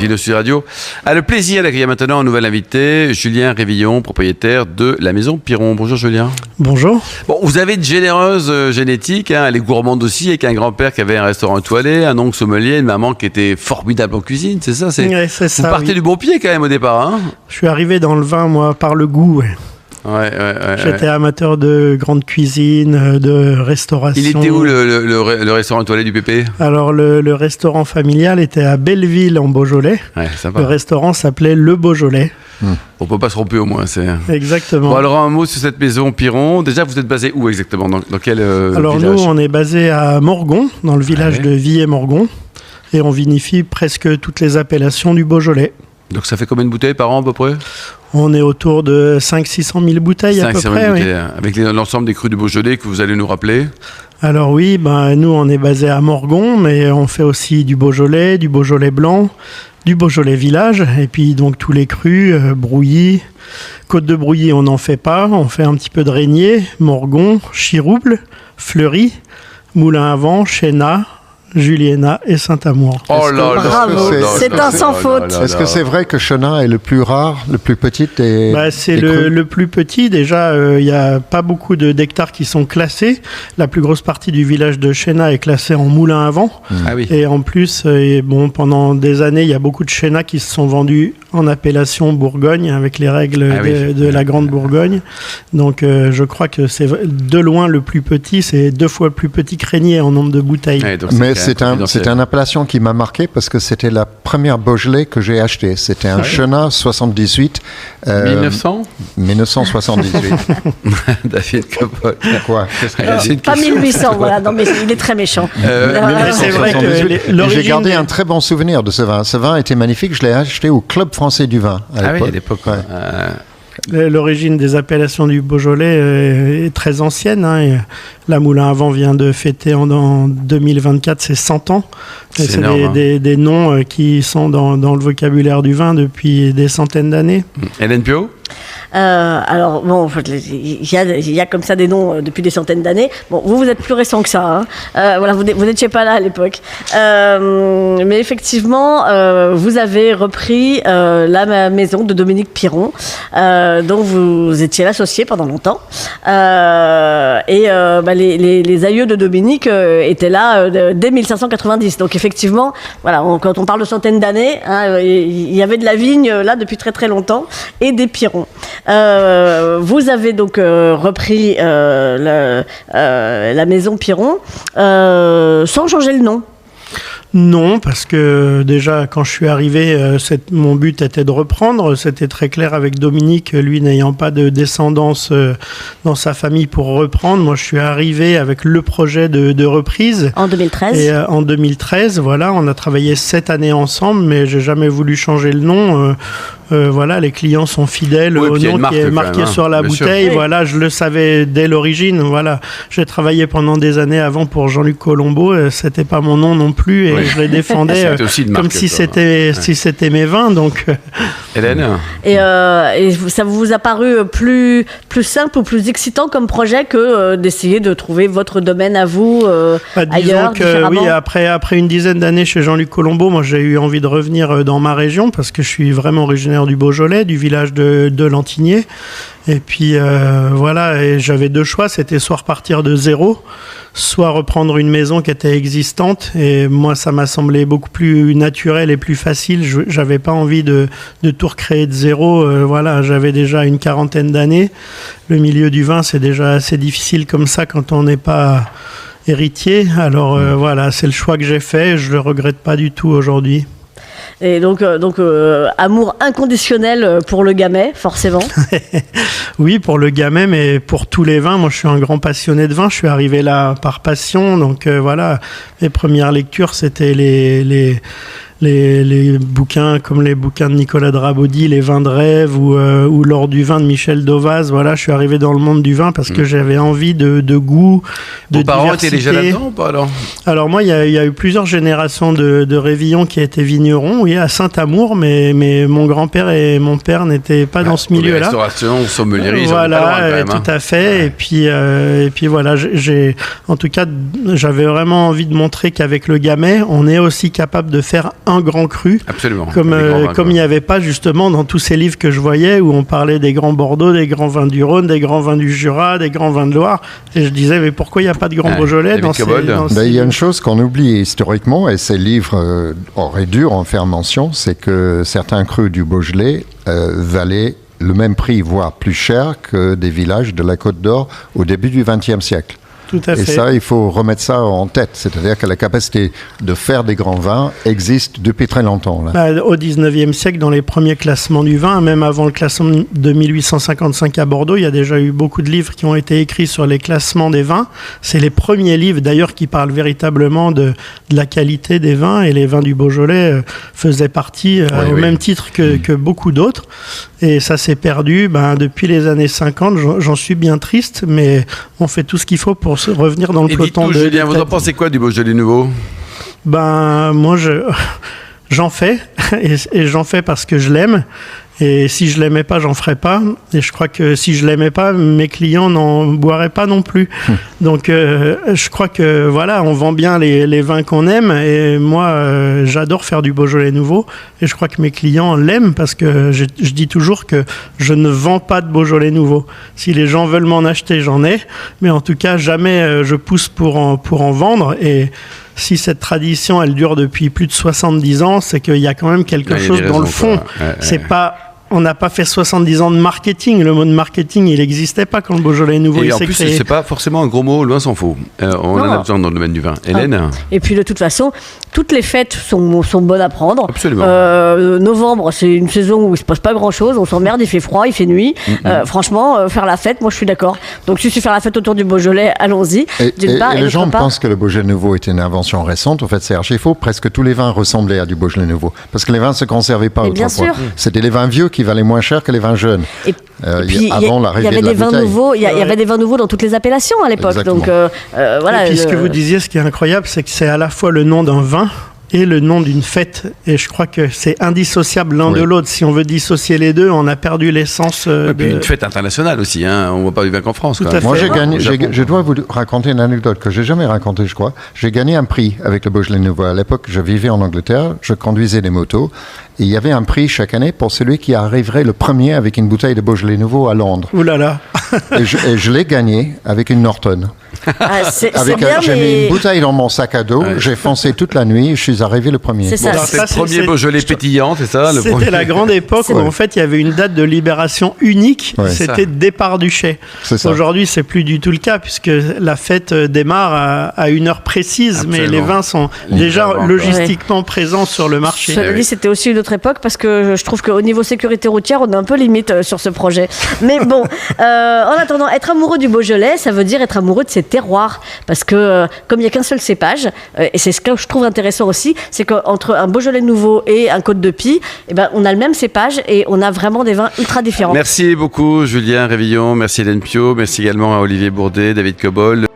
Vino Sud Radio a le plaisir d'accueillir maintenant un nouvel invité, Julien Révillon, propriétaire de la Maison Piron. Bonjour Julien. Bonjour. Bon, vous avez une généreuse génétique, hein, elle est gourmande aussi, avec un grand-père qui avait un restaurant étoilé, un oncle sommelier, une maman qui était formidable en cuisine, c'est ça? Ouais, c'est ça. Vous partez du bon pied quand même au départ, hein? Je suis arrivé dans le vin, moi, par le goût. Ouais. Ouais. J'étais amateur de grande cuisine, de restauration. Il était où le restaurant étoilé du Pépé? Alors, le restaurant familial était à Belleville, en Beaujolais. Ouais, sympa. Le restaurant s'appelait Le Beaujolais. On peut pas se tromper au moins. Exactement. Bon, alors un mot sur cette maison Piron. Déjà, vous êtes basé où exactement? Dans quel alors, village? nous, on est basé à Morgon, dans le village de Villers-Morgon. Et on vinifie presque toutes les appellations du Beaujolais. Donc ça fait combien de bouteilles par an à peu près? On est autour de 500-600 000 bouteilles à peu près. Bouteilles, avec l'ensemble des crus du Beaujolais que vous allez nous rappeler. Alors oui, nous on est basé à Morgon, mais on fait aussi du Beaujolais blanc, du Beaujolais village, et puis donc tous les crus, Brouilly, Côte de Brouilly on n'en fait pas, on fait un petit peu de Régnier, Morgon, Chirouble, Fleury, Moulin à Vent, Chénat, Juliena et Saint-Amour. Oh là là, bravo, c'est un sans faute. Est-ce que c'est vrai que Chenat est le plus rare, le plus petit c'est le plus petit. Déjà, il n'y a pas beaucoup d'hectares qui sont classés. La plus grosse partie du village de Chenat est classée en moulin à vent. Ah oui. Et en plus, pendant des années, il y a beaucoup de Chenat qui se sont vendus en appellation Bourgogne, avec les règles de la Grande Bourgogne. Donc, je crois que c'est de loin le plus petit. C'est 2 fois plus petit que Régnier en nombre de bouteilles. Ouais, mais c'est une appellation qui m'a marqué parce que c'était la première Beaujolais que j'ai acheté. C'était un Chenat 78. 1978. David Coppoc. Quoi? Pas 1800, voilà. Non, mais il est très méchant. C'est vrai que j'ai gardé un très bon souvenir de ce vin. Ce vin était magnifique. Je l'ai acheté au Club français du vin à l'époque. Ouais. L'origine des appellations du Beaujolais est très ancienne. Et la Moulin à Vent vient de fêter en 2024 ses 100 ans. Et c'est énorme, des noms qui sont dans le vocabulaire du vin depuis des centaines d'années. Hélène Pio? Alors bon, il y a comme ça des noms depuis des centaines d'années. Bon, vous êtes plus récent que ça. Voilà, vous n'étiez pas là à l'époque. Mais effectivement, vous avez repris la maison de Dominique Piron, dont vous étiez l'associé pendant longtemps. Les aïeux de Dominique étaient là dès 1590. Donc effectivement, voilà, quand on parle de centaines d'années, il y avait de la vigne là depuis très très longtemps et des Pirons. Vous avez donc repris la maison Piron sans changer le nom. Non, parce que déjà, quand je suis arrivé, mon but était de reprendre. C'était très clair avec Dominique, lui n'ayant pas de descendance dans sa famille pour reprendre. Moi, je suis arrivé avec le projet de reprise. En 2013. Et en 2013, voilà, on a travaillé 7 années ensemble, mais j'ai jamais voulu changer le nom. Voilà, les clients sont fidèles au nom qui est marqué sur la bouteille. Oui. Voilà, je le savais dès l'origine. Voilà, j'ai travaillé pendant des années avant pour Jean-Luc Colombo. C'était pas mon nom non plus, et je les défendais comme si c'était mes vins. Donc, Hélène. Et ça vous a paru plus simple ou plus excitant comme projet que d'essayer de trouver votre domaine à vous ailleurs, différemment? Oui, après une dizaine d'années chez Jean-Luc Colombo, moi j'ai eu envie de revenir dans ma région parce que je suis vraiment originaire du Beaujolais, du village de Lantigné. Et puis voilà, et j'avais 2 choix, c'était soit repartir de zéro, soit reprendre une maison qui était existante. Et moi, ça m'a semblé beaucoup plus naturel et plus facile. J'avais pas envie de tout recréer de zéro. Voilà, j'avais déjà une 40aine d'années. Le milieu du vin, c'est déjà assez difficile comme ça quand on n'est pas héritier. Alors voilà, c'est le choix que j'ai fait. Je le regrette pas du tout aujourd'hui. Et donc amour inconditionnel pour le Gamay, forcément. Oui, pour le Gamay, mais pour tous les vins. Moi, je suis un grand passionné de vin. Je suis arrivé là par passion. Donc voilà, mes premières lectures, c'était les bouquins comme les bouquins de Nicolas Drabaudy, les vins de rêve ou l'or du vin de Michel Dauvaz. Voilà, je suis arrivé dans le monde du vin parce que j'avais envie de goût, de diversité. Vos parents étaient déjà là-dedans ou pas alors moi, il y a eu plusieurs générations de Révillon qui étaient vignerons, oui, à Saint-Amour, mais mon grand-père et mon père n'étaient pas dans ce milieu-là. Restauration, sommellerie, voilà, tout à fait. Ouais. Et puis voilà, en tout cas, j'avais vraiment envie de montrer qu'avec le Gamay, on est aussi capable de faire un grand cru. Absolument. Comme il n'y avait pas justement dans tous ces livres que je voyais où on parlait des grands Bordeaux, des grands vins du Rhône, des grands vins du Jura, des grands vins de Loire. Et je disais, mais pourquoi il n'y a pas de grands Beaujolais dans ces... Il y a une chose qu'on oublie historiquement, et ces livres auraient dû en faire mention, c'est que certains crus du Beaujolais valaient le même prix, voire plus cher que des villages de la Côte d'Or au début du XXe siècle. Tout à fait. Et ça, il faut remettre ça en tête. C'est-à-dire que la capacité de faire des grands vins existe depuis très longtemps. Là. Au XIXe siècle, dans les premiers classements du vin, même avant le classement de 1855 à Bordeaux, il y a déjà eu beaucoup de livres qui ont été écrits sur les classements des vins. C'est les premiers livres, d'ailleurs, qui parlent véritablement de la qualité des vins. Et les vins du Beaujolais faisaient partie au même titre que beaucoup d'autres. Et ça s'est perdu depuis les années 50. J'en suis bien triste, mais on fait tout ce qu'il faut pour revenir dans le peloton. Et dites-nous, Julien, vous en pensez quoi du Beaujolais nouveau ? Moi, j'en fais, et j'en fais parce que je l'aime. Et si je l'aimais pas, j'en ferais pas. Et je crois que si je l'aimais pas, mes clients n'en boiraient pas non plus. Donc, je crois que voilà, on vend bien les vins qu'on aime. Et moi, j'adore faire du Beaujolais nouveau. Et je crois que mes clients l'aiment parce que je dis toujours que je ne vends pas de Beaujolais nouveau. Si les gens veulent m'en acheter, j'en ai. Mais en tout cas, jamais je pousse pour en vendre. Et si cette tradition, elle dure depuis plus de 70 ans, c'est qu'il y a quand même quelque chose dans le fond. C'est pas... On n'a pas fait 70 ans de marketing. Le mot de marketing, il n'existait pas quand le Beaujolais nouveau s'est créé. Et en plus, c'est pas forcément un gros mot, loin s'en faut. On en a besoin dans le domaine du vin. Hélène ? Et puis, de toute façon, toutes les fêtes sont bonnes à prendre. Absolument. Novembre, c'est une saison où il ne se passe pas grand-chose. On s'emmerde, il fait froid, il fait nuit. Franchement, faire la fête, moi, je suis d'accord. Donc, si c'est faire la fête autour du Beaujolais, allons-y. Et les gens pensent que le Beaujolais nouveau est une invention récente. En fait, c'est archi faux. Presque tous les vins ressemblaient à du Beaujolais nouveau. Parce que les vins ne se conservaient pas autrefois. C'était les vins vieux qui valaient moins cher que les vins jeunes. Et puis, avant l'arrivée de la bouteille. Il y avait des vins nouveaux dans toutes les appellations à l'époque. Exactement. Donc, voilà. Et puis, ce que vous disiez, ce qui est incroyable, c'est que c'est à la fois le nom d'un vin et le nom d'une fête. Et je crois que c'est indissociable l'un de l'autre. Si on veut dissocier les deux, on a perdu l'essence Et puis une fête internationale aussi. On ne voit pas du vin qu'en France. Moi, je dois vous raconter une anecdote que je n'ai jamais racontée, je crois. J'ai gagné un prix avec le Beaujolais nouveau. À l'époque, je vivais en Angleterre, je conduisais des motos. Et il y avait un prix chaque année pour celui qui arriverait le premier avec une bouteille de Beaujolais nouveau à Londres. Ouh là là. Et je l'ai gagné avec une Norton. J'ai mis une bouteille dans mon sac à dos, j'ai foncé toute la nuit, je suis arrivé le premier. C'est ça. C'est le premier Beaujolais pétillant, c'est ça le C'était la grande époque où en fait il y avait une date de libération unique, c'était départ du chai. Aujourd'hui c'est plus du tout le cas puisque la fête démarre à une heure précise. Absolument. Mais les vins sont déjà logistiquement présents sur le marché. Cela dit, c'était aussi une autre époque parce que je trouve qu'au niveau sécurité routière on est un peu limite sur ce projet. Mais bon, en attendant, être amoureux du Beaujolais, ça veut dire être amoureux de ses terroirs parce que comme il n'y a qu'un seul cépage, et c'est ce que je trouve intéressant aussi, c'est qu'entre un Beaujolais nouveau et un Côte de Pie, on a le même cépage et on a vraiment des vins ultra différents. Merci beaucoup Julien Révillon, merci Hélène Pio, merci également à Olivier Bourdet, David Cobol.